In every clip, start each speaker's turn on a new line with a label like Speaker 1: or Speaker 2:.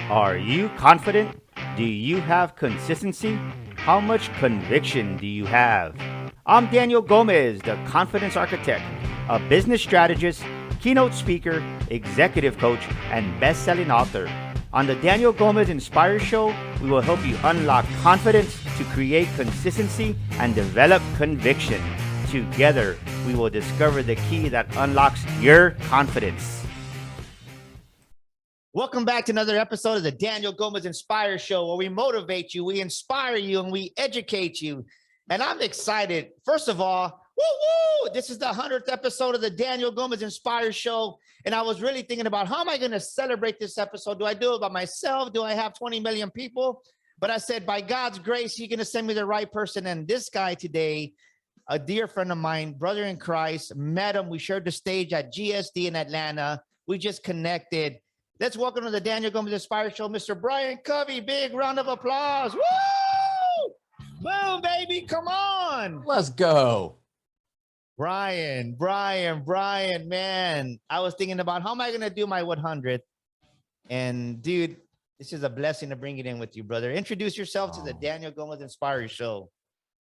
Speaker 1: Are you confident? Do you have consistency? How much conviction do you have? I'm Daniel Gomez, the Confidence Architect, a business strategist, keynote speaker, executive coach, and best selling author. On the Daniel Gomez Inspire Show, we will help you unlock confidence to create consistency and develop conviction. Together, we will discover the key that unlocks your confidence. Welcome back to another episode of the Daniel Gomez Inspire Show, where we motivate you, we inspire you, and we educate you. And I'm excited. First of all, woo! This is the 100th episode of the Daniel Gomez Inspire Show. And I was really thinking about how am I going to celebrate this episode? Do I do it by myself? Do I have 20 million people? But I said, by God's grace, you're going to send me the right person. And this guy today, a dear friend of mine, brother in Christ, met him. We shared the stage at GSD in Atlanta. We just connected. Let's welcome to the Daniel Gomez Inspire Show, Mr. Brian Covey. Big round of applause. Woo! Boom, baby. Come on.
Speaker 2: Let's go.
Speaker 1: Brian, man. I was thinking about how am I going to do my 100th? And dude, this is a blessing to bring it in with you, brother. Introduce yourself to the Daniel Gomez Inspire Show.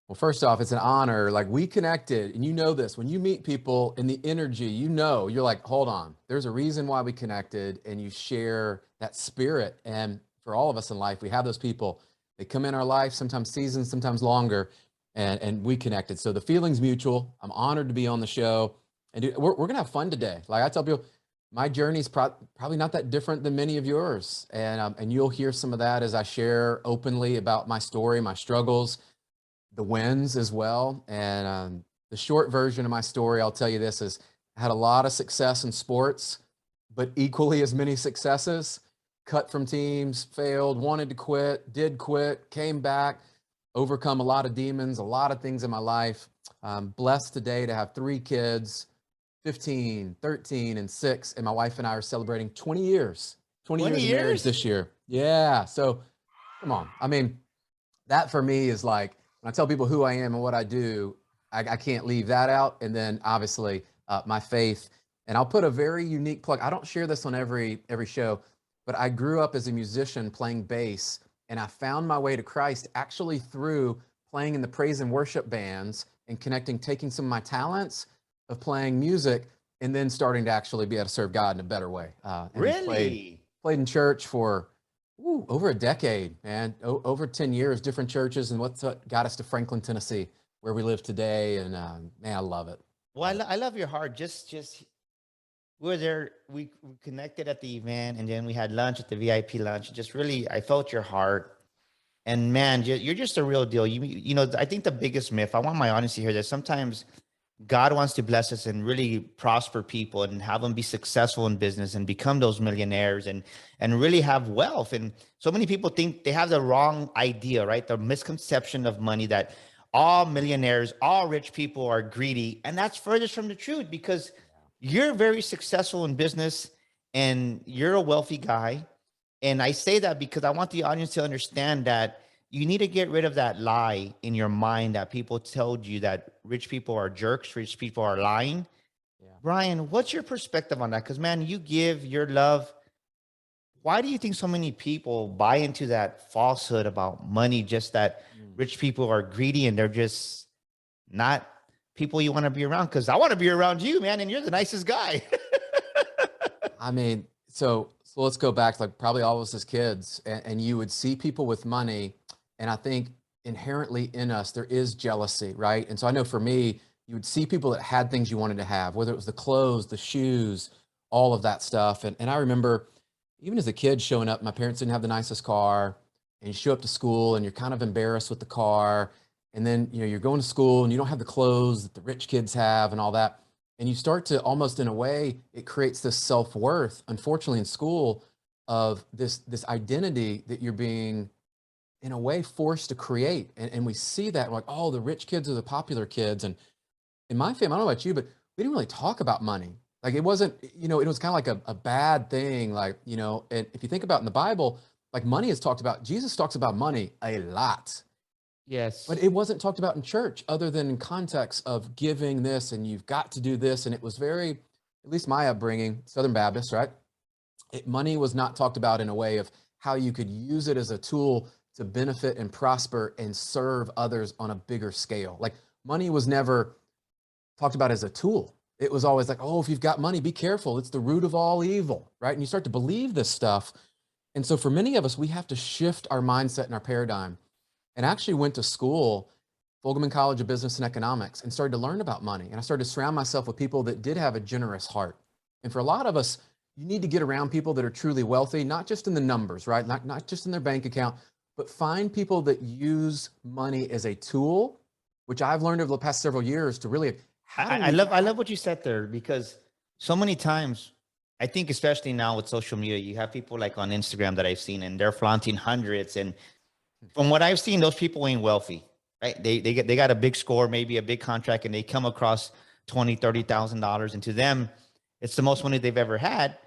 Speaker 2: Well, first off, it's an honor. Like, we connected, and you know this. When you meet people in the energy, you're like, hold on. There's a reason why we connected, and you share that spirit. And for all of us in life, we have those people. They come in our life, sometimes seasons, sometimes longer, and we connected. So the feeling's mutual. I'm honored to be on the show. And dude, we're going to have fun today. Like I tell people, my journey is probably not that different than many of yours. And you'll hear some of that as I share openly about my story, my struggles, the wins as well. And the short version of my story, I'll tell you this, is I had a lot of success in sports, but equally as many successes. Cut from teams, failed, wanted to quit, did quit, came back, overcome a lot of demons, a lot of things in my life. I'm blessed today to have 3 kids, 15, 13, and 6. And my wife and I are celebrating 20 years. 20 years of marriage this year. Yeah. So come on. I mean, that for me is like, when I tell people who I am and what I do, I can't leave that out. And then obviously my faith. And I'll put a very unique plug. I don't share this on every show, but I grew up as a musician playing bass, and I found my way to Christ actually through playing in the praise and worship bands and taking some of my talents of playing music and then starting to actually be able to serve God in a better way.
Speaker 1: Really?
Speaker 2: Played in church for over a decade, man. Over 10 years, different churches, and what got us to Franklin, Tennessee, where we live today. And man, I love it.
Speaker 1: Well, I love your heart. Just we were there. We connected at the event, and then we had lunch at the VIP lunch. Just really, I felt your heart. And man, you're just a real deal. You know, I think the biggest myth, I want my audience to hear that sometimes God wants to bless us and really prosper people and have them be successful in business and become those millionaires and really have wealth. And so many people think they have the wrong idea, right? The misconception of money that all millionaires, all rich people are greedy. And that's furthest from the truth, because you're very successful in business and you're a wealthy guy. And I say that because I want the audience to understand that you need to get rid of that lie in your mind that people told you that rich people are jerks, rich people are lying. Yeah. Brian, what's your perspective on that? Because, man, you give your love. Why do you think so many people buy into that falsehood about money, just that rich people are greedy and they're just not people you want to be around? Because I want to be around you, man, and you're the nicest guy.
Speaker 2: I mean, so let's go back to like probably all of us as kids, and you would see people with money. And I think inherently in us, there is jealousy, right? And so I know for me, you would see people that had things you wanted to have, whether it was the clothes, the shoes, all of that stuff. And I remember even as a kid showing up, my parents didn't have the nicest car, and you show up to school and you're kind of embarrassed with the car. And then, you're going to school and you don't have the clothes that the rich kids have and all that. And you start to almost, in a way, it creates this self-worth, unfortunately in school, of this identity that you're being, in a way, forced to create. And we see that, we're like, oh, the rich kids are the popular kids. And in my family, I don't know about you, but we didn't really talk about money. Like, it wasn't, it was kind of like a bad thing. Like, and if you think about in the Bible, like, money is talked about. Jesus talks about money a lot.
Speaker 1: Yes.
Speaker 2: But it wasn't talked about in church other than in context of giving this and you've got to do this. And it was very, at least my upbringing, Southern Baptist, right? Money was not talked about in a way of how you could use it as a tool to benefit and prosper and serve others on a bigger scale. Like money was never talked about as a tool. It was always like, oh, if you've got money, be careful. It's the root of all evil, right? And you start to believe this stuff. And so for many of us, we have to shift our mindset and our paradigm. And I actually went to school, Fulgham College of Business and Economics, and started to learn about money. And I started to surround myself with people that did have a generous heart. And for a lot of us, you need to get around people that are truly wealthy, not just in the numbers, right? Not just in their bank account, but find people that use money as a tool, which I've learned over the past several years to really,
Speaker 1: I love what you said there, because so many times, I think especially now with social media, you have people like on Instagram that I've seen, and they're flaunting hundreds. And from what I've seen, those people ain't wealthy, right? They got a big score, maybe a big contract, and they come across $20,000, $30,000, and to them, it's the most money they've ever had.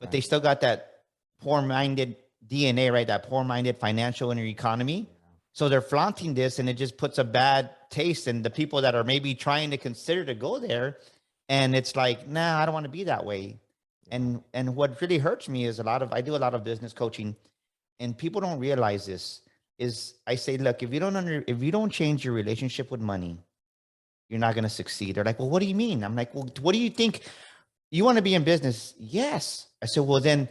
Speaker 1: But they still got that poor-minded DNA, right? That poor-minded financial inner economy. So they're flaunting this, and it just puts a bad taste in the people that are maybe trying to consider to go there. And it's like, nah, I don't want to be that way. And what really hurts me is I do a lot of business coaching, and people don't realize this. Is I say, look, if you don't change your relationship with money, you're not going to succeed. They're like, well, what do you mean? I'm like, well, what do you think? You want to be in business? Yes. I said, well, then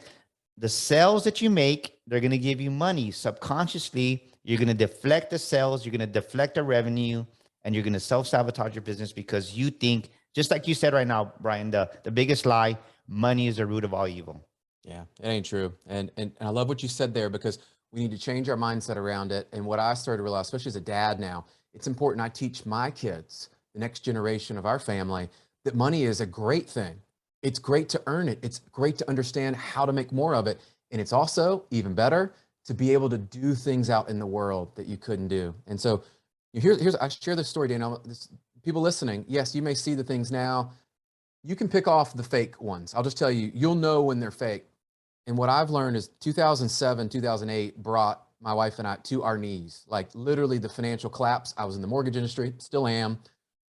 Speaker 1: the sales that you make, they're going to give you money. Subconsciously, you're going to deflect the sales, you're going to deflect the revenue, and you're going to self-sabotage your business because you think, just like you said right now, Brian, the biggest lie, money is the root of all evil.
Speaker 2: Yeah, it ain't true. And I love what you said there, because we need to change our mindset around it. And what I started to realize, especially as a dad now, it's important I teach my kids, the next generation of our family, that money is a great thing. It's great to earn it. It's great to understand how to make more of it. And it's also even better to be able to do things out in the world that you couldn't do. And so I share this story, Daniel. People listening, yes, you may see the things now. You can pick off the fake ones. I'll just tell you, you'll know when they're fake. And what I've learned is 2007, 2008 brought my wife and I to our knees, like literally the financial collapse. I was in the mortgage industry, still am.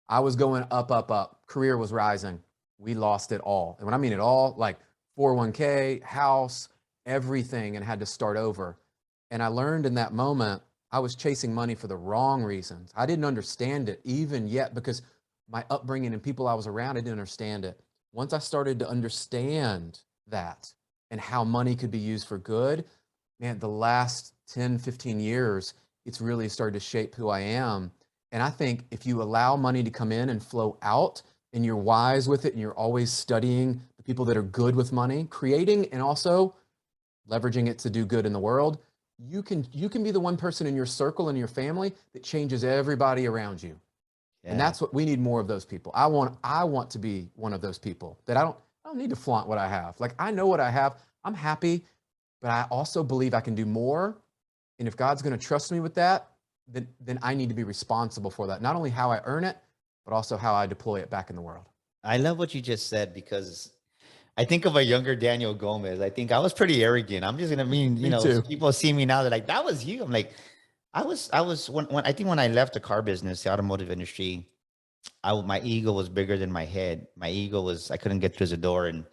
Speaker 2: I was going up, up, up. Career was rising. We lost it all. And when I mean it all, like 401k, house, everything, and had to start over. And I learned in that moment, I was chasing money for the wrong reasons. I didn't understand it even yet, because my upbringing and people I was around, I didn't understand it. Once I started to understand that and how money could be used for good, man, the last 10, 15 years, it's really started to shape who I am. And I think if you allow money to come in and flow out, and you're wise with it, and you're always studying the people that are good with money, creating and also leveraging it to do good in the world, you can be the one person in your circle and your family that changes everybody around you. Yeah. And that's what we need, more of those people. I want to be one of those people that I don't need to flaunt what I have. Like, I know what I have. I'm happy, but I also believe I can do more. And if God's going to trust me with that, then I need to be responsible for that. Not only how I earn it, but also how I deploy it back in the world.
Speaker 1: I love what you just said, because I think of a younger Daniel Gomez. I think I was pretty arrogant. I'm just gonna
Speaker 2: Too.
Speaker 1: people see me now, they're like, that was you. I'm like, I was when I think when I left the car business, the automotive industry, my ego was bigger than my head. My ego was, I couldn't get through the door. And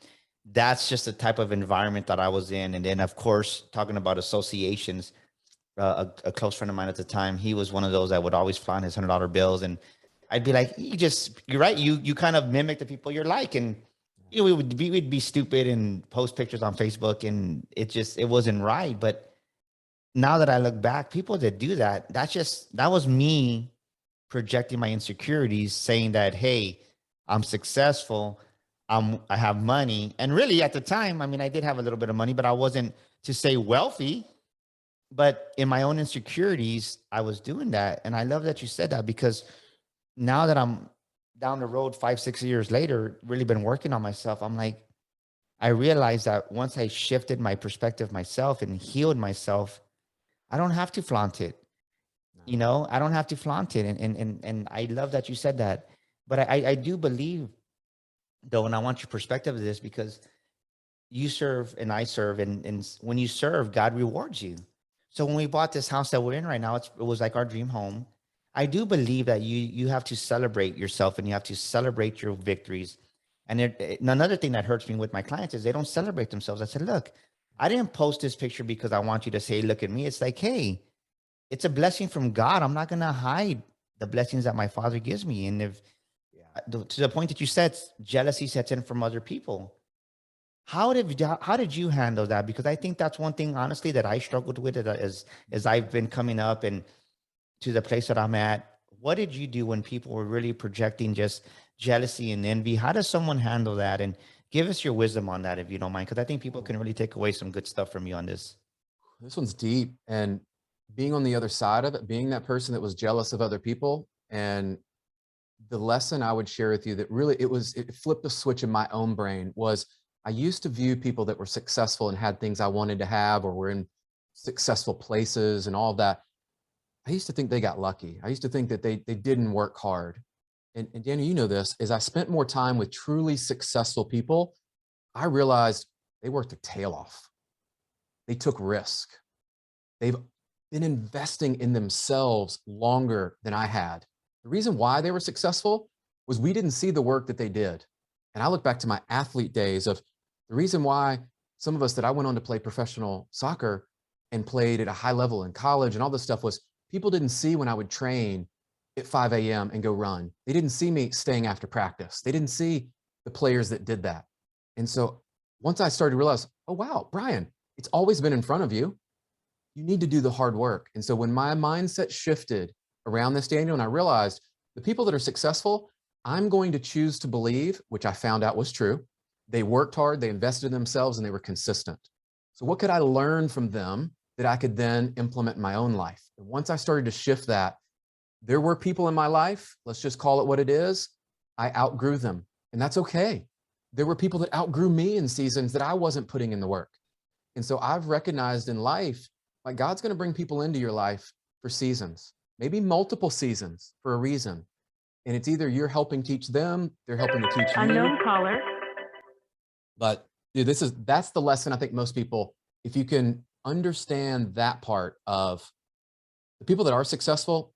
Speaker 1: that's just the type of environment that I was in. And then of course, talking about associations, a close friend of mine at the time, he was one of those that would always flaunt his $100 bills. And I'd be like, you're right. You kind of mimic the people you're like. And we'd be stupid and post pictures on Facebook, and it wasn't right. But now that I look back, people that do that, that was me projecting my insecurities, saying that, hey, I'm successful. I have money. And really at the time, I mean, I did have a little bit of money, but I wasn't, to say, wealthy. But in my own insecurities, I was doing that. And I love that you said that, because now that I'm down the road 5, 6 years later, really been working on myself, I'm like, I realized that once I shifted my perspective myself and healed myself, I don't have to flaunt it. I don't have to flaunt it. And I love that you said that. But I do believe, though, and I want your perspective of this, because you serve and I serve, and when you serve, God rewards you. So when we bought this house that we're in right now, it was like our dream home. I do believe that you have to celebrate yourself, and you have to celebrate your victories. And another thing that hurts me with my clients is they don't celebrate themselves. I said, look, I didn't post this picture because I want you to say, look at me. It's like, hey, it's a blessing from God. I'm not going to hide the blessings that my father gives me. And if to the point that you said, jealousy sets in from other people. How did you handle that? Because I think that's one thing, honestly, that I struggled with as I've been coming up and to the place that I'm at. What did you do when people were really projecting just jealousy and envy? How does someone handle that? And give us your wisdom on that, if you don't mind, because I think people can really take away some good stuff from you on this.
Speaker 2: This one's deep. And being on the other side of it, being that person that was jealous of other people, and the lesson I would share with you that really it flipped the switch in my own brain was I used to view people that were successful and had things I wanted to have or were in successful places and all of that. I used to think they got lucky. I used to think that they didn't work hard. And Danny, you know this, as I spent more time with truly successful people, I realized they worked their tail off. They took risk. They've been investing in themselves longer than I had. The reason why they were successful was we didn't see the work that they did. And I look back to my athlete days of the reason why some of us that I went on to play professional soccer and played at a high level in college and all this stuff was people didn't see when I would train at 5 a.m. and go run. They didn't see me staying after practice. They didn't see the players that did that. And so once I started to realize, oh, wow, Brian, it's always been in front of you. You need to do the hard work. And so when my mindset shifted around this, Daniel, and I realized the people that are successful, I'm going to choose to believe, which I found out was true. They worked hard, they invested in themselves, and they were consistent. So what could I learn from them that I could then implement in my own life? And once I started to shift that, there were people in my life, let's just call it what it is, I outgrew them, and that's okay. There were people that outgrew me in seasons that I wasn't putting in the work. And so I've recognized in life, like God's going to bring people into your life for seasons, maybe multiple seasons for a reason. And it's either you're helping teach them, they're helping to teach you.
Speaker 3: Unknown caller.
Speaker 2: But dude, that's the lesson I think most people, if you can understand that part of the people that are successful,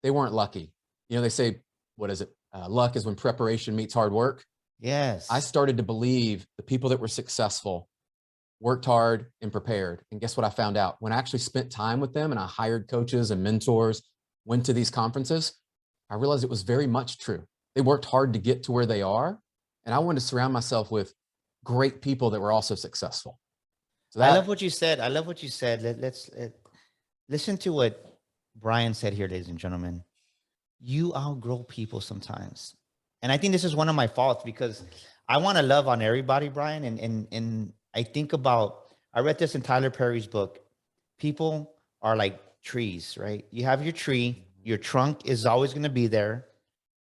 Speaker 2: they weren't lucky. You know, they say, what is it? Luck is when preparation meets hard work.
Speaker 1: Yes.
Speaker 2: I started to believe the people that were successful worked hard and prepared. And guess what I found out? When I actually spent time with them and I hired coaches and mentors, went to these conferences, I realized it was very much true. They worked hard to get to where they are. And I wanted to surround myself with great people that were also successful. So
Speaker 1: I love what you said. I love what you said. Let's listen to what Brian said here, ladies and gentlemen. You outgrow people sometimes. And I think this is one of my faults because I want to love on everybody, Brian. And I think about, I read this in Tyler Perry's book. People are like trees, right? You have your tree, your trunk is always going to be there.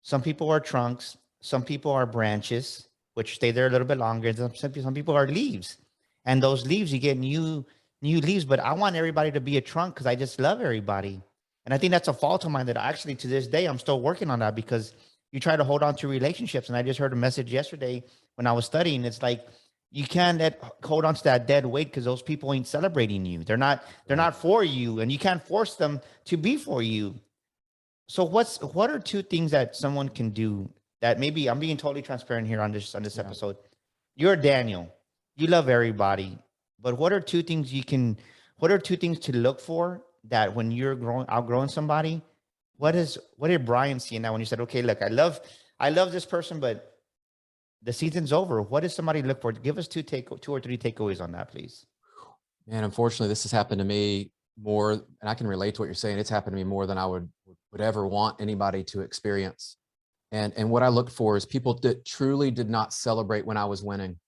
Speaker 1: Some people are trunks, some people are branches, which stay there a little bit longer. Some people are leaves. And those leaves, you get new leaves. But I want everybody to be a trunk because I just love everybody. And I think that's a fault of mine that actually to this day, I'm still working on that because you try to hold on to relationships. And I just heard a message yesterday when I was studying. It's like, you can't hold on to that dead weight because those people ain't celebrating you. They're not for you, and you can't force them to be for you. So what are two things that someone can do that maybe I'm being totally transparent here on this episode. You're Daniel. You love everybody, but what are two things to look for that when you're outgrowing somebody? What did Brian see in that when you said, okay, look, I love this person, but the season's over. What does somebody look for? Give us two or three takeaways on that, please.
Speaker 2: Man, unfortunately, this has happened to me more, and I can relate to what you're saying. It's happened to me more than I would ever want anybody to experience. And what I looked for is people that truly did not celebrate when I was winning.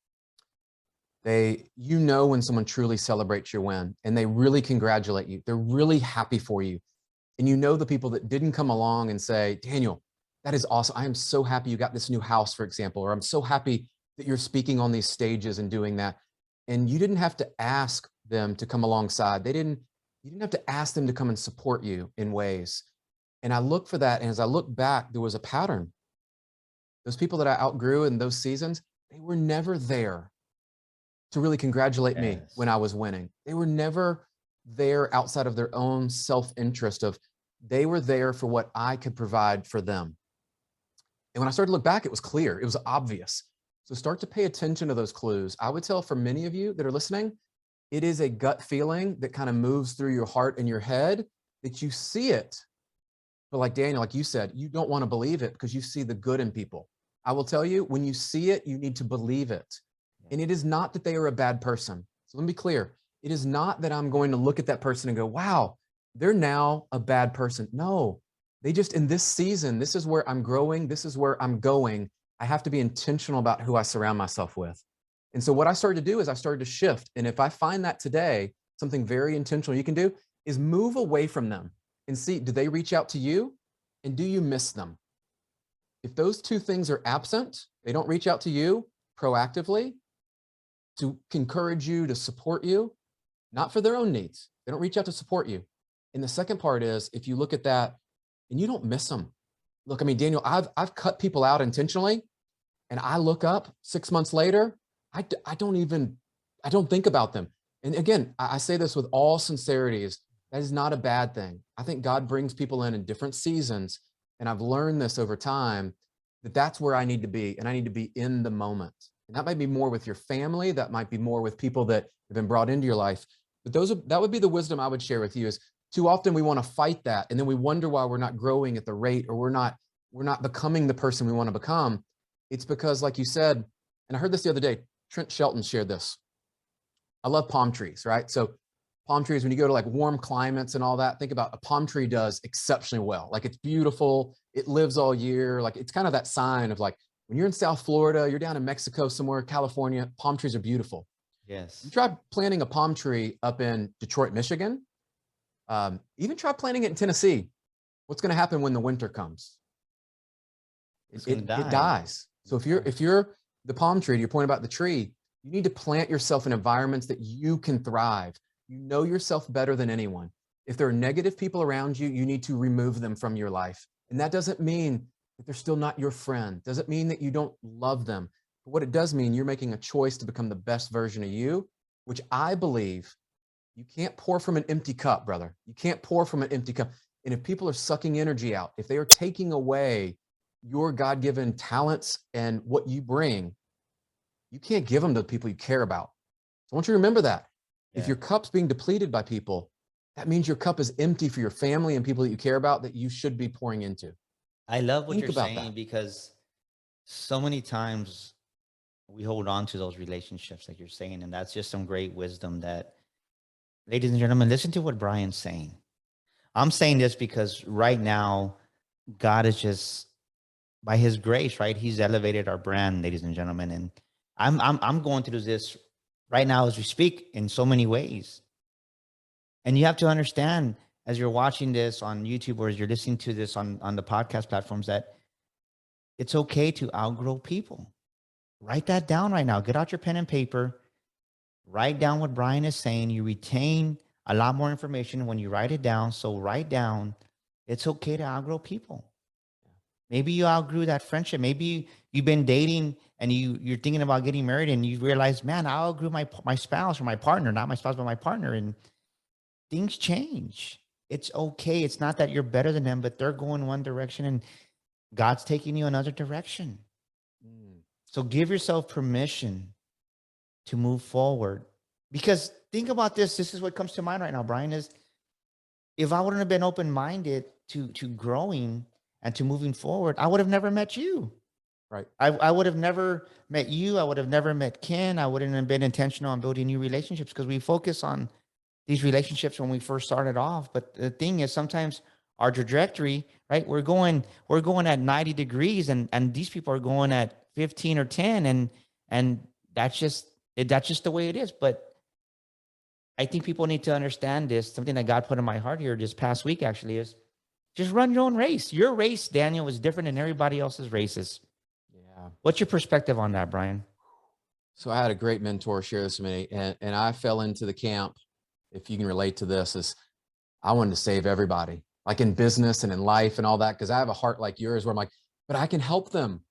Speaker 2: You know when someone truly celebrates your win and they really congratulate you. They're really happy for you. And you know the people that didn't come along and say, Daniel, that is awesome. I am so happy you got this new house, for example, or I'm so happy that you're speaking on these stages and doing that. And you didn't have to ask them to come alongside. You didn't have to ask them to come and support you in ways. And I look for that. And as I look back, there was a pattern. Those people that I outgrew in those seasons, they were never there to really congratulate me when I was winning. They were never there outside of their own self-interest of they were there for what I could provide for them. And when I started to look back, it was clear, it was obvious. So start to pay attention to those clues. I would tell for many of you that are listening, It is a gut feeling that kind of moves through your heart and your head, that you see it. But like Daniel, like you said, you don't want to believe it because you see the good in people. I will tell you, when you see it, you need to believe it. And it is not that they are a bad person. So let me be clear. It is not that I'm going to look at that person and go, wow, they're now a bad person. No, they just, in this season, this is where I'm growing. This is where I'm going. I have to be intentional about who I surround myself with. And so what I started to do is I started to shift. And if I find that today, something very intentional you can do is move away from them and see, do they reach out to you? And do you miss them? If those two things are absent, they don't reach out to you proactively to encourage you, to support you, not for their own needs. They don't reach out to support you. And the second part is, if you look at that and you don't miss them. Look, I mean, Daniel, I've cut people out intentionally, and I look up 6 months later, I don't think about them. And again, I say this with all sincerity, is that is not a bad thing. I think God brings people in different seasons. And I've learned this over time, that that's where I need to be. And I need to be in the moment. And that might be more with your family. That might be more with people that have been brought into your life. But that would be the wisdom I would share with you, is too often we want to fight that. And then we wonder why we're not growing at the rate, or we're not becoming the person we want to become. It's because, like you said, and I heard this the other day, Trent Shelton shared this. I love palm trees, right? So palm trees, when you go to like warm climates and all that, think about a palm tree does exceptionally well. Like, it's beautiful. It lives all year. Like, it's kind of that sign of like, when you're in South Florida, you're down in Mexico somewhere, California, palm trees are beautiful.
Speaker 1: Yes.
Speaker 2: You try planting a palm tree up in Detroit, Michigan. Even try planting it in Tennessee. What's going to happen when the winter comes? It dies. So if you're the palm tree, to your point about the tree, you need to plant yourself in environments that you can thrive. You know yourself better than anyone. If there are negative people around you, you need to remove them from your life. And that doesn't mean that they're still not your friend. Doesn't mean that you don't love them. But what it does mean, you're making a choice to become the best version of you, which I believe you can't pour from an empty cup, brother. You can't pour from an empty cup. And if people are sucking energy out, if they are taking away your God-given talents and what you bring, you can't give them to the people you care about. So I want you to remember that. If your cup's being depleted by people, that means your cup is empty for your family and people that you care about, that you should be pouring into.
Speaker 1: I love what
Speaker 2: Think
Speaker 1: you're
Speaker 2: about
Speaker 1: saying,
Speaker 2: that.
Speaker 1: because so many times we hold on to those relationships, like you're saying, and that's just some great wisdom that, ladies and gentlemen, listen to what Brian's saying. I'm saying this because right now, God is just, by his grace, right? He's elevated our brand, ladies and gentlemen. And I'm going through this right now as we speak in so many ways. And you have to understand, as you're watching this on YouTube, or as you're listening to this on the podcast platforms, that it's okay to outgrow people. Write that down right now. Get out your pen and paper. Write down what Brian is saying. You retain a lot more information when you write it down. So write down, it's okay to outgrow people. Maybe you outgrew that friendship. Maybe you've been dating and you're thinking about getting married, and you realize, man, I outgrew my spouse or my partner, not my spouse, but my partner. And things change. It's okay. It's not that you're better than them, but they're going one direction and God's taking you another direction. So give yourself permission to move forward. Because think about this. This is what comes to mind right now, Brian, is if I wouldn't have been open-minded to growing and to moving forward, I would have never met you.
Speaker 2: Right.
Speaker 1: I would have never met you. I would have never met Ken. I wouldn't have been intentional on building new relationships, because we focus on these relationships when we first started off. But the thing is, sometimes our trajectory, right? We're going at 90 degrees, and these people are going at 15 or 10, and that's just the way it is. But I think people need to understand this. Something that God put in my heart here this past week actually is, just run your own race. Your race, Daniel, is different than everybody else's races.
Speaker 2: Yeah.
Speaker 1: What's your perspective on that, Brian?
Speaker 2: So I had a great mentor share this with me, and I fell into the camp, if you can relate to this, is I wanted to save everybody, like in business and in life and all that, because I have a heart like yours where I'm like, but I can help them.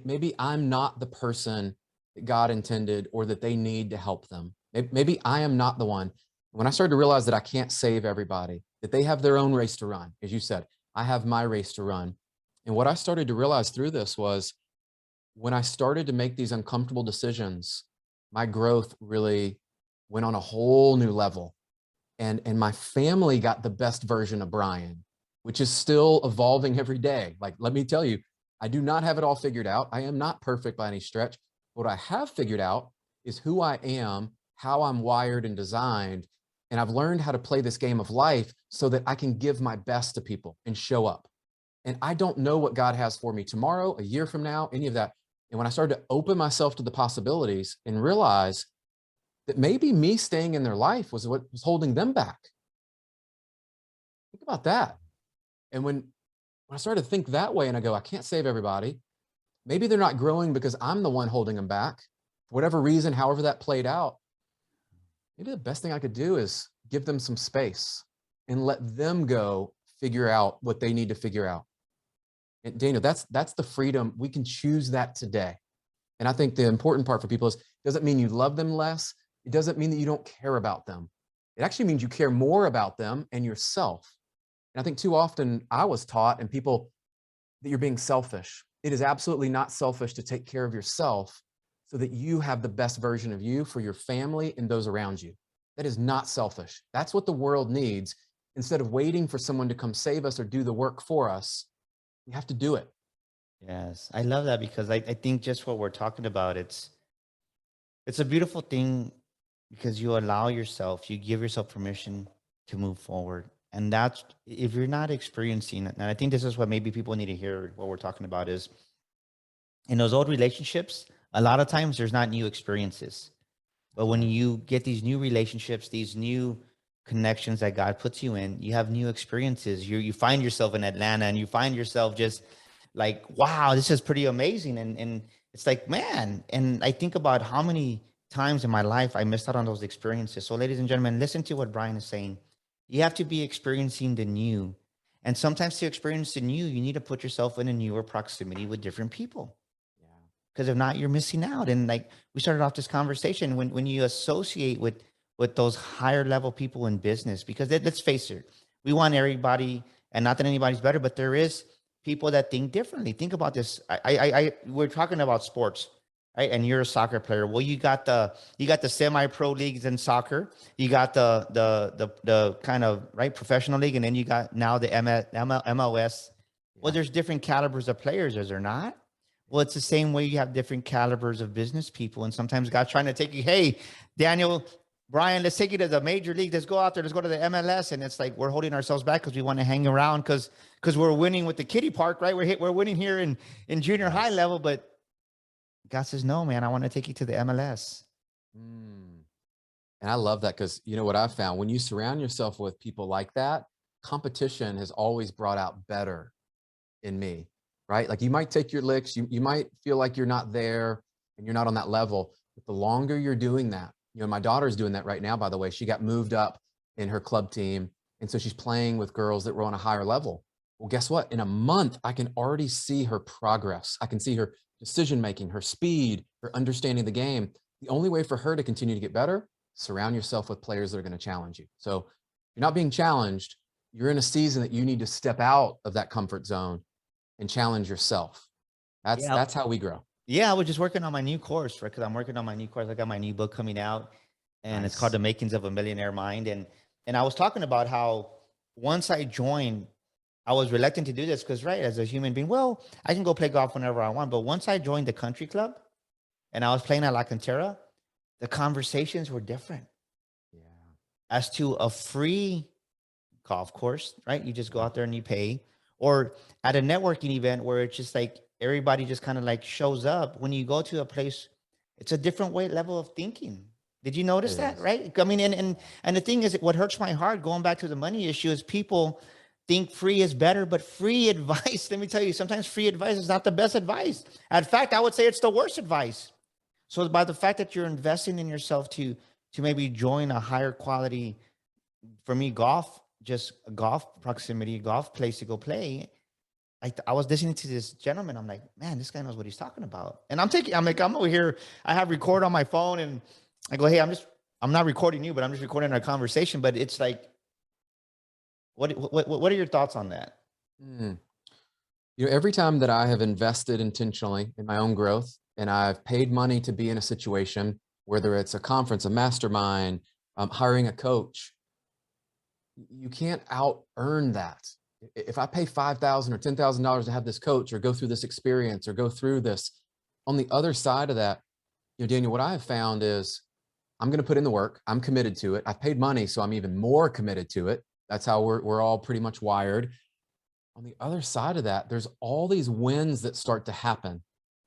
Speaker 2: Maybe I'm not the person that God intended or that they need to help them. Maybe I am not the one. When I started to realize that I can't save everybody, that they have their own race to run, as you said, I have my race to run. And what I started to realize through this was, when I started to make these uncomfortable decisions, my growth really went on a whole new level. And my family got the best version of Brian, which is still evolving every day. Like, let me tell you, I do not have it all figured out. I am not perfect by any stretch. What I have figured out is who I am, how I'm wired and designed. And I've learned how to play this game of life so that I can give my best to people and show up. And I don't know what God has for me tomorrow, a year from now, any of that. And when I started to open myself to the possibilities and realize that maybe me staying in their life was what was holding them back. Think about that. And when I started to think that way and I go, I can't save everybody. Maybe they're not growing because I'm the one holding them back. For whatever reason, however that played out, maybe the best thing I could do is give them some space and let them go figure out what they need to figure out. And Daniel, that's the freedom. We can choose that today. And I think the important part for people is, doesn't mean you love them less. It doesn't mean that you don't care about them. It actually means you care more about them and yourself. And I think too often I was taught, and people, that you're being selfish. It is absolutely not selfish to take care of yourself so that you have the best version of you for your family and those around you. That is not selfish. That's what the world needs. Instead of waiting for someone to come save us or do the work for us, we have to do it.
Speaker 1: Yes, I love that, because I think just what we're talking about, it's a beautiful thing, because you allow yourself, you give yourself permission to move forward. And that's, if you're not experiencing it, and I think this is what maybe people need to hear what we're talking about, is in those old relationships, a lot of times there's not new experiences. But when you get these new relationships, these new connections that God puts you in, you have new experiences. You find yourself in Atlanta, and you find yourself just like, wow, this is pretty amazing. And it's like, man, and I think about how many times in my life I missed out on those experiences. So ladies and gentlemen, listen to what Brian is saying. You have to be experiencing the new. And sometimes to experience the new, you need to put yourself in a newer proximity with different people. Because if not, you're missing out. And like we started off this conversation, when you associate with those higher level people in business, because let's face it, we want everybody, and not that anybody's better, but there is people that think differently. Think about this. We're talking about sports, right? And you're a soccer player. Well, you got the semi-pro leagues in soccer. You got the kind of right professional league, and then you got now the MLS. Well, there's different calibers of players, is there not? Well, it's the same way you have different calibers of business people. And sometimes God's trying to take you, hey, Daniel, Brian, let's take you to the major league. Let's go out there. Let's go to the MLS. And it's like we're holding ourselves back because we want to hang around because we're winning with the kiddie park, right? We're winning here in junior high level. But God says, no, man, I want to take you to the MLS.
Speaker 2: And I love that, because you know what I've found? When you surround yourself with people like that, competition has always brought out better in me. Right? Like, you might take your licks, you might feel like you're not there and you're not on that level, but the longer you're doing that, you know, my daughter's doing that right now, by the way. She got moved up in her club team. And so she's playing with girls that were on a higher level. Well, guess what? In a month, I can already see her progress. I can see her decision-making, her speed, her understanding the game. The only way for her to continue to get better, surround yourself with players that are going to challenge you. So if you're not being challenged, you're in a season that you need to step out of that comfort zone and challenge yourself. That's how we grow.
Speaker 1: Yeah, I was just working on my new course, right? Because I'm working on my new course. I got my new book coming out, and It's called The Makings of a Millionaire Mind. And I was talking about how once I joined, I was reluctant to do this because, right, as a human being, well, I can go play golf whenever I want. But once I joined the country club and I was playing at La Cantera, the conversations were different. Yeah. As to a free golf course, right? You just go out there and you pay. Or at a networking event where it's just like everybody just kind of like shows up. When you go to a place, it's a different level of thinking. Did you notice that? Right? I mean, and the thing is, what hurts my heart, going back to the money issue, is people think free is better, but free advice, let me tell you, sometimes free advice is not the best advice. In fact, I would say it's the worst advice. So by the fact that you're investing in yourself to maybe join a higher quality, for me, golf, just a golf proximity, golf place to go play. I was listening to this gentleman. I'm like, man, this guy knows what he's talking about. And I'm over here. I have record on my phone, and I go, hey, I'm not recording you, but I'm just recording our conversation. But it's like, what are your thoughts on that?
Speaker 2: You know, every time that I have invested intentionally in my own growth, and I've paid money to be in a situation, whether it's a conference, a mastermind, hiring a coach, you can't out earn that. If I pay $5,000 or $10,000 to have this coach or go through this experience or go through this, on the other side of that, Daniel, what I have found is I'm going to put in the work. I'm committed to it. I've paid money, so I'm even more committed to it. That's how we're all pretty much wired. On the other side of that, there's all these wins that start to happen.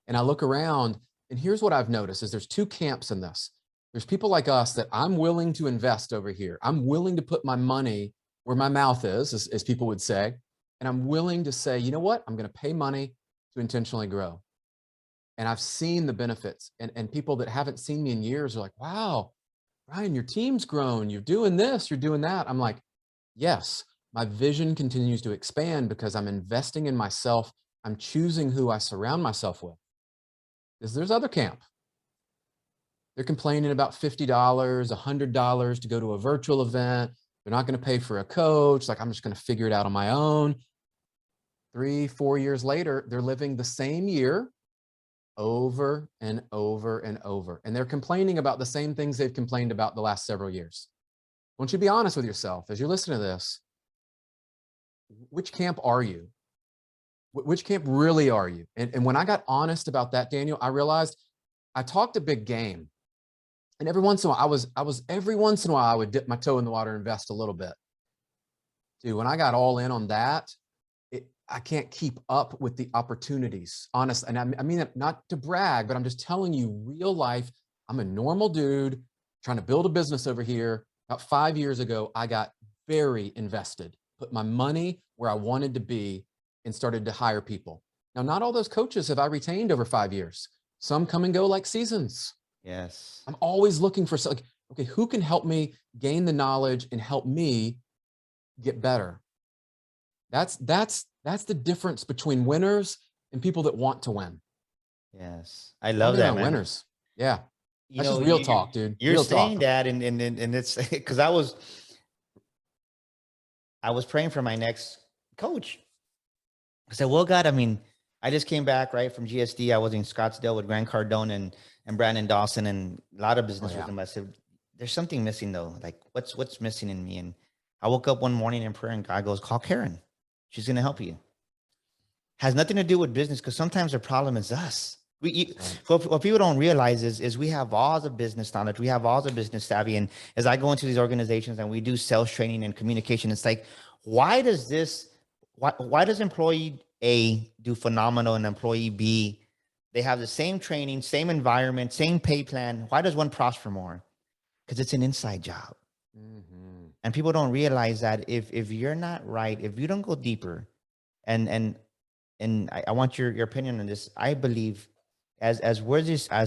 Speaker 2: And I look around, and here's what I've noticed is there's two camps in this. There's people like us that I'm willing to invest over here. I'm willing to put my money where my mouth is, as people would say. And I'm willing to say, you know what? I'm going to pay money to intentionally grow. And I've seen the benefits, and people that haven't seen me in years are like, wow, Ryan, your team's grown. You're doing this, you're doing that. I'm like, yes, my vision continues to expand because I'm investing in myself. I'm choosing who I surround myself with. Because there's other camp. They're complaining about $50, $100 to go to a virtual event. They're not going to pay for a coach. Like, I'm just going to figure it out on my own. 3-4 years later, they're living the same year over and over and over. And they're complaining about the same things they've complained about the last several years. Won't you be honest with yourself as you're listening to this? Which camp are you? Which camp really are you? And when I got honest about that, Daniel, I realized I talked a big game. And every once in a while, I would dip my toe in the water and invest a little bit. Dude, when I got all in on that, I can't keep up with the opportunities, honest. And I mean that not to brag, but I'm just telling you real life. I'm a normal dude trying to build a business over here. About 5 years ago, I got very invested, put my money where I wanted to be, and started to hire people. Now, not all those coaches have I retained over 5 years. Some come and go like seasons.
Speaker 1: Yes.
Speaker 2: I'm always looking for, like, okay, who can help me gain the knowledge and help me get better? That's the difference between winners and people that want to win.
Speaker 1: Yes. I love that, man.
Speaker 2: Winners. Yeah.
Speaker 1: You
Speaker 2: That's
Speaker 1: know,
Speaker 2: just real talk, dude.
Speaker 1: You're
Speaker 2: Real
Speaker 1: saying
Speaker 2: talk.
Speaker 1: that, and it's because I was praying for my next coach. I said, well, God, I mean, I just came back right from GSD. I was in Scottsdale with Grant Cardone and Brandon Dawson and a lot of business with him. I said, there's something missing though. Like, what's missing in me? And I woke up one morning in prayer and God goes, call Karen. She's going to help you. Has nothing to do with business, because sometimes the problem is us. What people don't realize is we have all the business knowledge. We have all the business savvy. And as I go into these organizations and we do sales training and communication, it's like, why does employee A do phenomenal and employee B, they have the same training, same environment, same pay plan? Why does one prosper more? Because it's an inside job. Mm-hmm. And people don't realize that if you're not right, if you don't go deeper, and I want your opinion on this. I believe as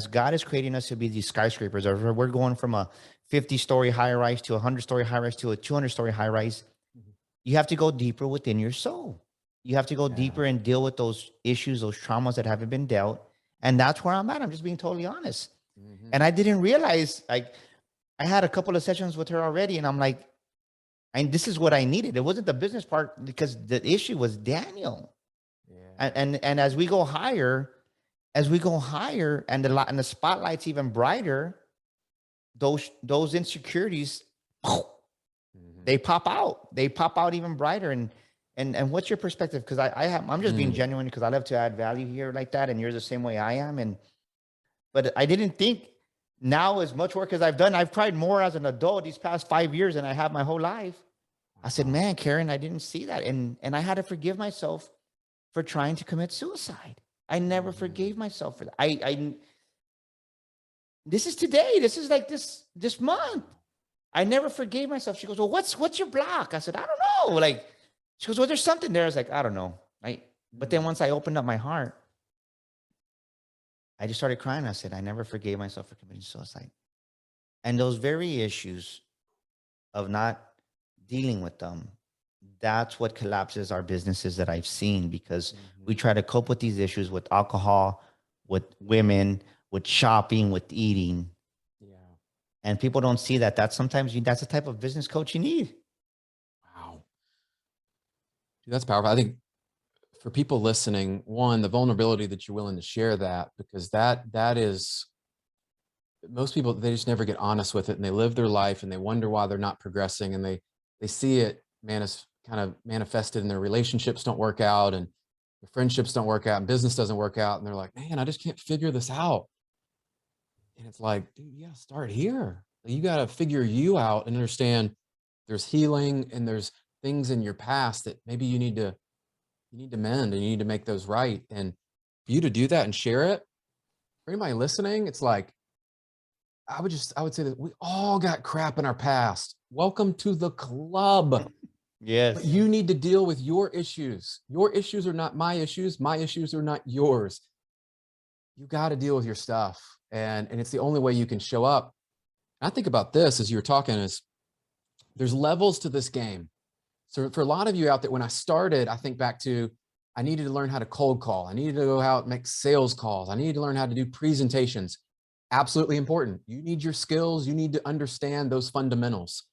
Speaker 1: God is creating us to be these skyscrapers, or we're going from a 50-story high rise to a 100-story high rise to a 200-story high rise. Mm-hmm. You have to go deeper within your soul. You have to go deeper and deal with those issues, those traumas that haven't been dealt. And that's where I'm at. I'm just being totally honest. Mm-hmm. And I didn't realize, like, I had a couple of sessions with her already, and I'm like, this is what I needed. It wasn't the business part, because the issue was Daniel. Yeah. And as we go higher, and the spotlight's even brighter, those insecurities, mm-hmm. they pop out even brighter. And what's your perspective? Because I'm just being genuine, because I love to add value here like that, and you're the same way I am. But I didn't think now, as much work as I've done, I've cried more as an adult these past 5 years than I have my whole life. I said, man, Karen, I didn't see that. And I had to forgive myself for trying to commit suicide. I never forgave myself for that. This is today. This is like this month. I never forgave myself. She goes, well, what's your block? I said, I don't know. Like, she goes, well, there's something there. I was like, I don't know. But then once I opened up my heart, I just started crying. I said, I never forgave myself for committing suicide. And those very issues of not dealing with them, that's what collapses our businesses that I've seen, because we try to cope with these issues with alcohol, with women, with shopping, with eating. Yeah. And people don't see that. That's the type of business coach you need.
Speaker 2: Wow. Dude, that's powerful. I think for people listening, one, the vulnerability that you're willing to share that, because that is most people, they just never get honest with it, and they live their life and they wonder why they're not progressing, and they see it kind of manifested in their relationships don't work out, and their friendships don't work out, and business doesn't work out, and they're like, man, I just can't figure this out. And it's like, dude, you gotta start here. You gotta figure you out and understand there's healing and there's things in your past that maybe you need to mend, and you need to make those right. And for you to do that and share it, for anybody listening, it's like, I would say that we all got crap in our past. Welcome to the club. But
Speaker 1: Yes.
Speaker 2: you need to deal with your issues. Your issues are not my issues. My issues are not yours. You got to deal with your stuff. And it's the only way you can show up. And I think about this as you're talking is there's levels to this game. So for a lot of you out there, when I started, I think back to, I needed to learn how to cold call. I needed to go out and make sales calls. I needed to learn how to do presentations. Absolutely important. You need your skills. You need to understand those fundamentals.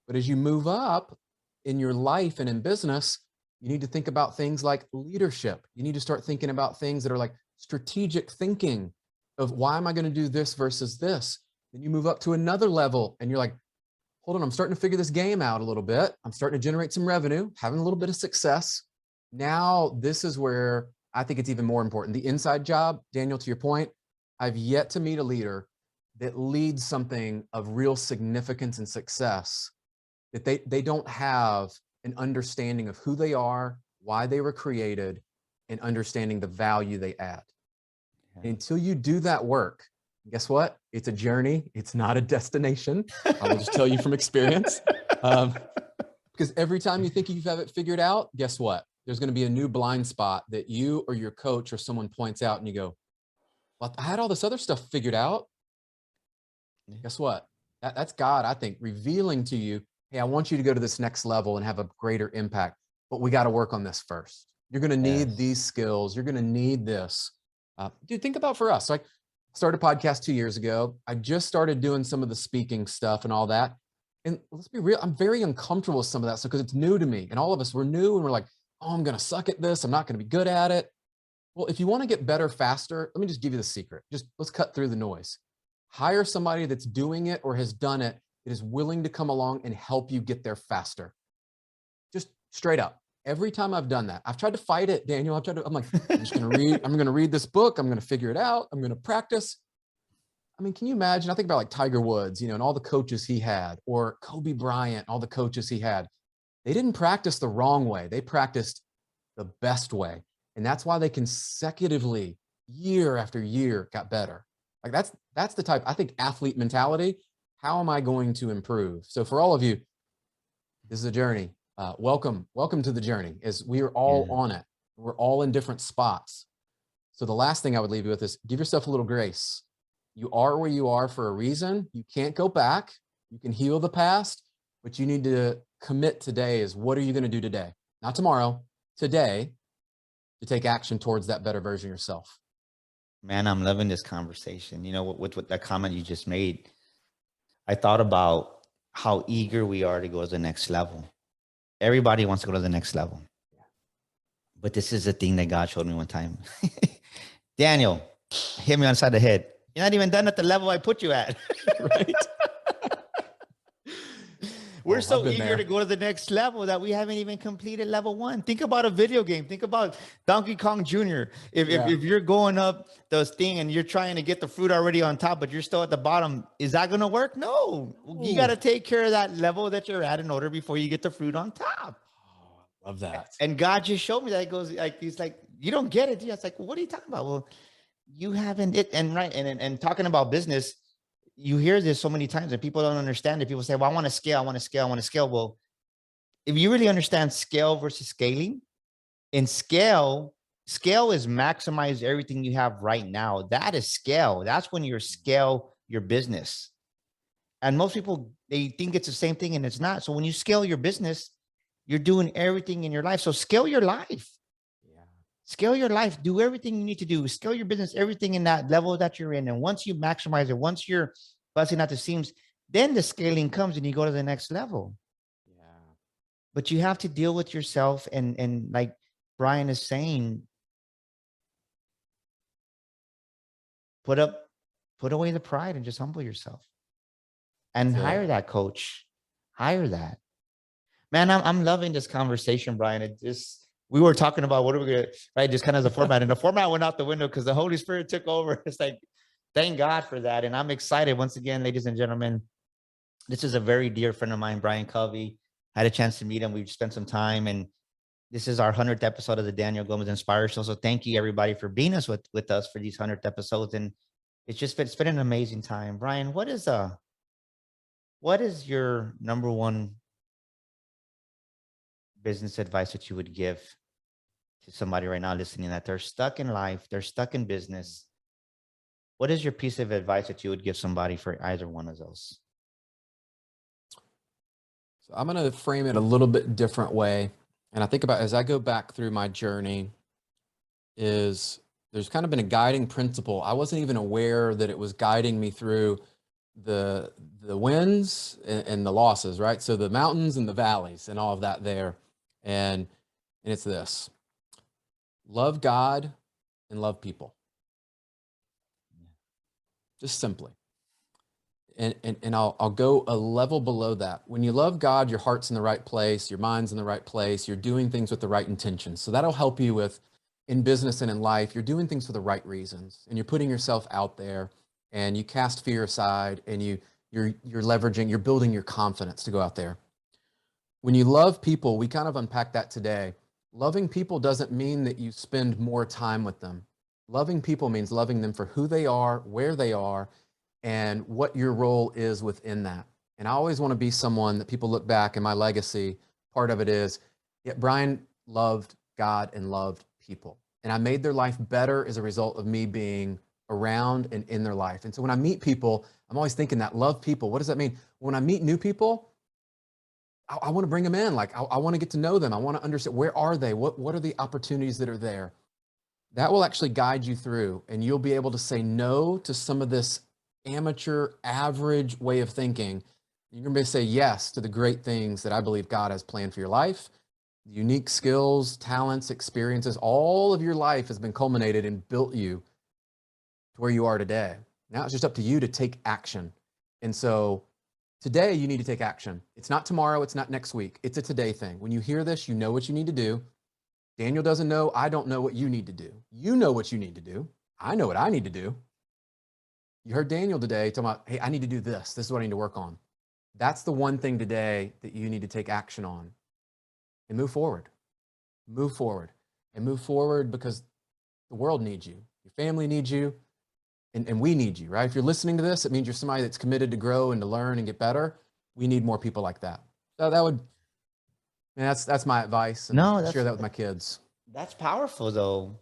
Speaker 2: But as you move up in your life and in business, you need to think about things like leadership. You need to start thinking about things that are like strategic thinking of why am I going to do this versus this? Then you move up to another level and you're like, hold on, I'm starting to figure this game out a little bit. I'm starting to generate some revenue, having a little bit of success. Now, this is where I think it's even more important. The inside job, Daniel, to your point, I've yet to meet a leader that leads something of real significance and success that they don't have an understanding of who they are, why they were created, and understanding the value they add.
Speaker 1: Yeah.
Speaker 2: Until you do that work, guess what? It's a journey. It's not a destination. I will just tell you from experience. Because every time you think you have it figured out, guess what? There's going to be a new blind spot that you or your coach or someone points out and you go, well, I had all this other stuff figured out. Guess what? That's God, I think, revealing to you, hey, I want you to go to this next level and have a greater impact, but we got to work on this first. You're going to need
Speaker 1: Yes.
Speaker 2: these skills. You're going to need this. Dude, think about for us. Like, started a podcast 2 years ago. I just started doing some of the speaking stuff and all that. And let's be real, I'm very uncomfortable with some of that stuff because it's new to me. And all of us, we're new and we're like, oh, I'm going to suck at this. I'm not going to be good at it. Well, if you want to get better faster, let me just give you the secret. Just let's cut through the noise. Hire somebody that's doing it or has done it that is willing to come along and help you get there faster. Just straight up. Every time I've done that, I've tried to fight it, Daniel. I'm like, I'm just going to read. I'm going to read this book. I'm going to figure it out. I'm going to practice. I mean, can you imagine? I think about like Tiger Woods, and all the coaches he had, or Kobe Bryant, all the coaches he had. They didn't practice the wrong way. They practiced the best way. And that's why they consecutively, year after year, got better. Like that's the type, I think, athlete mentality. How am I going to improve? So for all of you, this is a journey. Welcome to the journey, as we are all on it. We're all in different spots. So the last thing I would leave you with is give yourself a little grace. You are where you are for a reason. You can't go back. You can heal the past, but you need to commit today is what are you going to do today? Not tomorrow, today, to take action towards that better version of yourself.
Speaker 1: Man, I'm loving this conversation. With that comment you just made, I thought about how eager we are to go to the next level. Everybody wants to go to the next level. But this is the thing that God showed me one time. Daniel, hit me on the side of the head. You're not even done at the level I put you at.
Speaker 2: Right?
Speaker 1: We're so eager to go to the next level that we haven't even completed level 1. Think about a video game. Think about Donkey Kong Jr. If you're going up those thing and you're trying to get the fruit already on top, but you're still at the bottom, is that going to work? No. You got to take care of that level that you're at in order before you get the fruit on top.
Speaker 2: Oh, I love that.
Speaker 1: And God just showed me that. It goes like, he's like, you don't get it. It's like, well, what are you talking about? Well, you haven't it. And right. And talking about business, you hear this so many times and people don't understand it. People say, well, I want to scale. I want to scale. I want to scale. Well, if you really understand scale versus scaling, in scale is maximize everything you have right now. That is scale. That's when you scale your business. And most people, they think it's the same thing and it's not. So when you scale your business, you're doing everything in your life. So scale your life. Scale your life, do everything you need to do, scale your business, everything in that level that you're in. And once you maximize it, once you're busting out the seams, then the scaling comes and you go to the next level. Yeah. But you have to deal with yourself. And like Brian is saying, put up put away the pride and just humble yourself and
Speaker 2: That's
Speaker 1: hire
Speaker 2: it.
Speaker 1: that coach. Hire that. Man, I'm loving this conversation, Brian. It just, we were talking about what are we gonna, right? Just kind of the format, and the format went out the window because the Holy Spirit took over. It's like, thank God for that. And I'm excited once again, ladies and gentlemen. This is a very dear friend of mine, Brian Covey. I had a chance to meet him. We've spent some time, and this is our 100th episode of the Daniel Gomez Inspire Show. So thank you everybody for being with us for these 100th episodes. And it's been an amazing time. Brian, what is your number one business advice that you would give to somebody right now listening, that they're stuck in life, they're stuck in business? What is your piece of advice that you would give somebody for either one of those?
Speaker 2: So I'm going to frame it a little bit different way. And I think about, as I go back through my journey, is there's kind of been a guiding principle. I wasn't even aware that it was guiding me through the wins and the losses, right? So the mountains and the valleys and all of that there. And it's this: love God and love people. Just simply. And I'll go a level below that. When you love God, your heart's in the right place, your mind's in the right place, you're doing things with the right intentions. So that'll help you with, in business and in life, you're doing things for the right reasons, and you're putting yourself out there, and you cast fear aside, and you're leveraging, you're building your confidence to go out there. When you love people, we kind of unpack that today. Loving people doesn't mean that you spend more time with them. Loving people means loving them for who they are, where they are, and what your role is within that. And I always want to be someone that people look back, and my legacy, part of it is, yeah, Brian loved God and loved people. And I made their life better as a result of me being around and in their life. And so when I meet people, I'm always thinking that, love people. What does that mean? When I meet new people, I want to bring them in. Like, I want to get to know them. I want to understand, where are they? What are the opportunities that are there? That will actually guide you through, and you'll be able to say no to some of this amateur, average way of thinking. You're going to be able to say yes to the great things that I believe God has planned for your life. Unique skills, talents, experiences, all of your life has been culminated and built you to where you are today. Now it's just up to you to take action. And so today you need to take action. It's not tomorrow, it's not next week. It's a today thing. When you hear this, you know what you need to do. Daniel doesn't know, I don't know what you need to do. You know what you need to do. I know what I need to do. You heard Daniel today talking about, hey, I need to do this. This is what I need to work on. That's the one thing today that you need to take action on and move forward. Move forward and move forward, because the world needs you. Your family needs you, and we need you, right? If you're listening to this, it means you're somebody that's committed to grow and to learn and get better. We need more people like that. So that would, and that's my advice, and
Speaker 1: No,
Speaker 2: I share that with my kids.
Speaker 1: that's powerful though.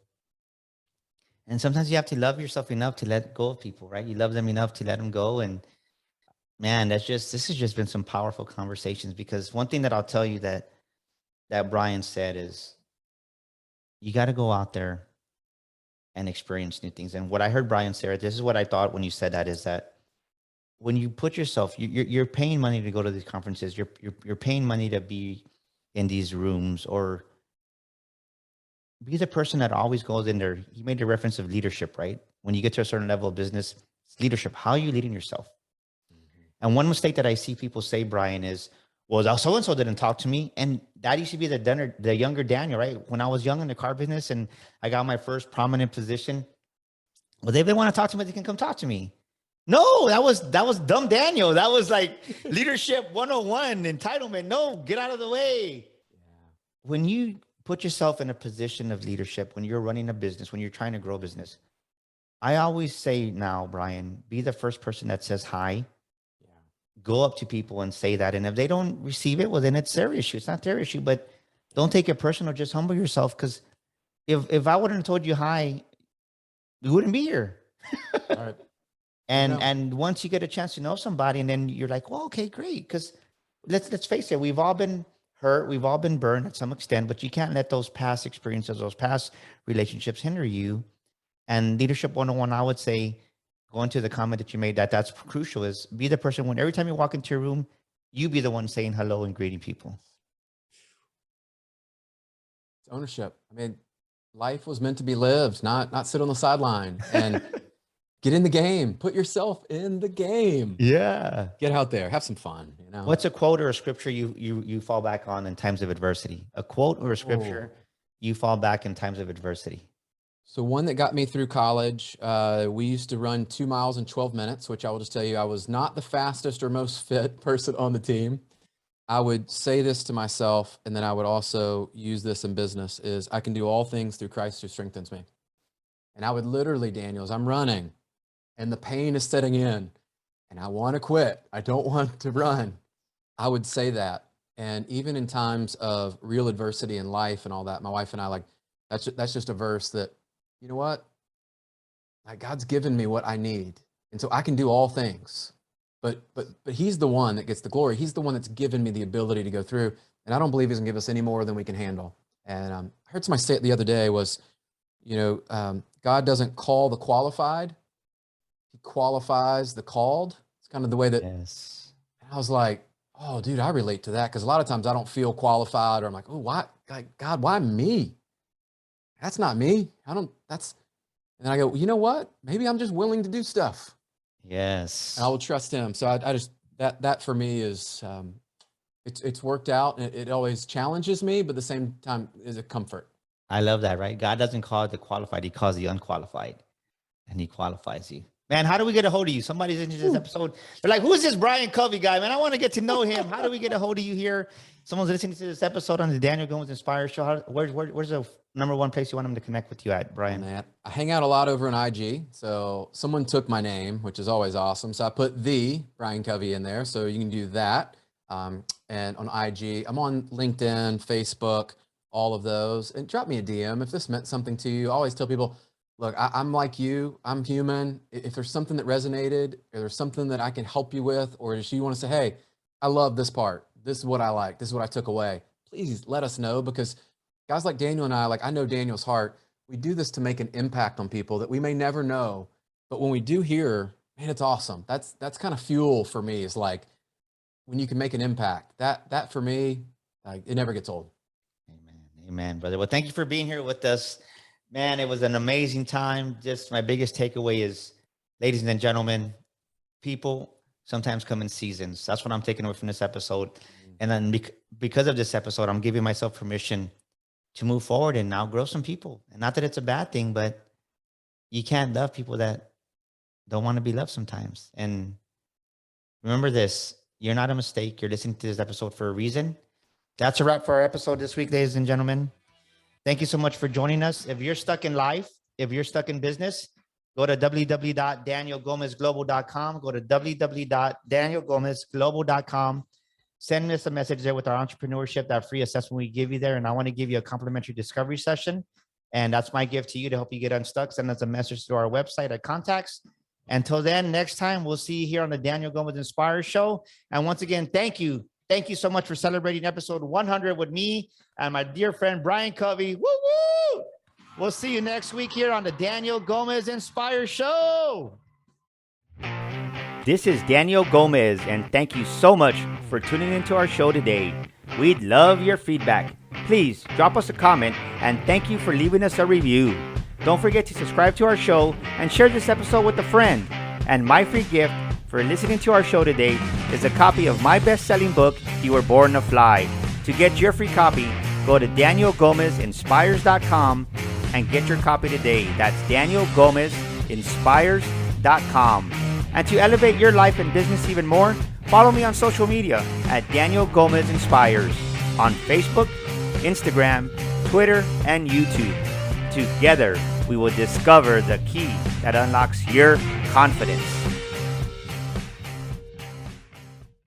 Speaker 1: And sometimes you have to love yourself enough to let go of people, right? You love them enough to let them go. And man, this has just been some powerful conversations, because one thing that I'll tell you that Brian said is, you got to go out there and experience new things. And what I heard Brian say, this is what I thought when you said that, is that when you put yourself, you're paying money to go to these conferences, you're paying money to be in these rooms, or be the person that always goes in there. He made the reference of leadership, right? When you get to a certain level of business, it's leadership. How are you leading yourself? And one mistake that I see people say, Brian, is, well, so-and-so didn't talk to me. And that used to be the younger Daniel, right? When I was young in the car business and I got my first prominent position, well, if they want to talk to me, they can come talk to me. No, that was dumb Daniel. That was like leadership 101, entitlement. No, get out of the way. When you put yourself in a position of leadership, when you're running a business, when you're trying to grow a business, I always say now, Brian, be the first person that says hi. Go up to people and say that. And if they don't receive it, well, then it's their issue. It's not their issue, but don't take it personal. Just humble yourself. Because if I wouldn't have told you hi, we wouldn't be here.
Speaker 2: All right.
Speaker 1: And once you get a chance to know somebody, and then you're like, well, okay, great. Because let's face it, we've all been hurt, we've all been burned at some extent, but you can't let those past experiences, those past relationships hinder you. And leadership 101, I would say, going to the comment that you made, that's crucial, is be the person, when every time you walk into your room, you be the one saying hello and greeting people.
Speaker 2: It's ownership. I mean, life was meant to be lived, not sit on the sideline. And get in the game, put yourself in the game.
Speaker 1: Yeah.
Speaker 2: Get out there, have some fun, you know?
Speaker 1: What's a quote or a scripture you fall back on in times of adversity? A quote or a scripture you fall back in times of adversity?
Speaker 2: So one that got me through college, we used to run 2 miles in 12 minutes, which I will just tell you, I was not the fastest or most fit person on the team. I would say this to myself, and then I would also use this in business, is I can do all things through Christ who strengthens me. And I would literally, Daniel, as I'm running and the pain is setting in and I want to quit, I don't want to run, I would say that. And even in times of real adversity in life and all that, my wife and I, like, that's just a verse that, you know what? Like, God's given me what I need. And so I can do all things. But he's the one that gets the glory. He's the one that's given me the ability to go through. And I don't believe he's gonna give us any more than we can handle. And I heard somebody say it the other day was, God doesn't call the qualified. He qualifies the called. It's kind of the way that,
Speaker 1: Yes.
Speaker 2: I was like, oh, dude, I relate to that. Because a lot of times I don't feel qualified, or I'm like, oh, why, God, why me? That's not me. And then I go, you know what? Maybe I'm just willing to do stuff.
Speaker 1: Yes.
Speaker 2: And I will trust him. So I just, that for me is, it's worked out, and it always challenges me, but at the same time is a comfort.
Speaker 1: I love that, right? God doesn't call the qualified, he calls the unqualified, and he qualifies you. Man, how do we get a hold of you? Somebody's into this episode. They're like, who's this Brian Covey guy, man? I want to get to know him. How do we get a hold of you here? Someone's listening to this episode on the Daniel Gomez Inspire Show. Where's the number one place you want them to connect with you at, Brian?
Speaker 2: I hang out a lot over on IG. So someone took my name, which is always awesome. So I put the Brian Covey in there. So you can do that. And on IG, I'm on LinkedIn, Facebook, all of those. And drop me a DM if this meant something to you. I always tell people, look, I'm like you. I'm human. If there's something that resonated, or there's something that I can help you with, or if you want to say, hey, I love this part. This is what I like. This is what I took away. Please let us know, because guys like Daniel and I know Daniel's heart. We do this to make an impact on people that we may never know. But when we do hear, man, it's awesome. That's kind of fuel for me, is like, when you can make an impact, that for me, it never gets old.
Speaker 1: Amen, brother. Well, thank you for being here with us. Man, it was an amazing time. Just my biggest takeaway is, ladies and gentlemen, people sometimes come in seasons. That's what I'm taking away from this episode. And then because of this episode, I'm giving myself permission to move forward and now grow some people. And not that it's a bad thing, but you can't love people that don't want to be loved sometimes. And remember this, you're not a mistake. You're listening to this episode for a reason. That's a wrap for our episode this week, ladies and gentlemen. Thank you so much for joining us. If you're stuck in life, if you're stuck in business, go to www.danielgomezglobal.com. Go to www.danielgomezglobal.com. Send us a message there with our entrepreneurship, that free assessment we give you there. And I want to give you a complimentary discovery session. And that's my gift to you to help you get unstuck. Send us a message through our website at contacts. Until then, next time, we'll see you here on the Daniel Gomez Inspire Show. And once again, thank you. Thank you so much for celebrating episode 100 with me and my dear friend, Brian Covey. Woo woo! We'll see you next week here on the Daniel Gomez Inspire Show. This is Daniel Gomez, and thank you so much for tuning into our show today. We'd love your feedback. Please drop us a comment, and thank you for leaving us a review. Don't forget to subscribe to our show and share this episode with a friend. And my free gift for listening to our show today is a copy of my best-selling book, You Were Born to Fly. To get your free copy, go to danielgomezinspires.com and get your copy today. That's danielgomezinspires.com. And to elevate your life and business even more, follow me on social media at Daniel Gomez Inspires on Facebook, Instagram, Twitter, and YouTube. Together, we will discover the key that unlocks your confidence.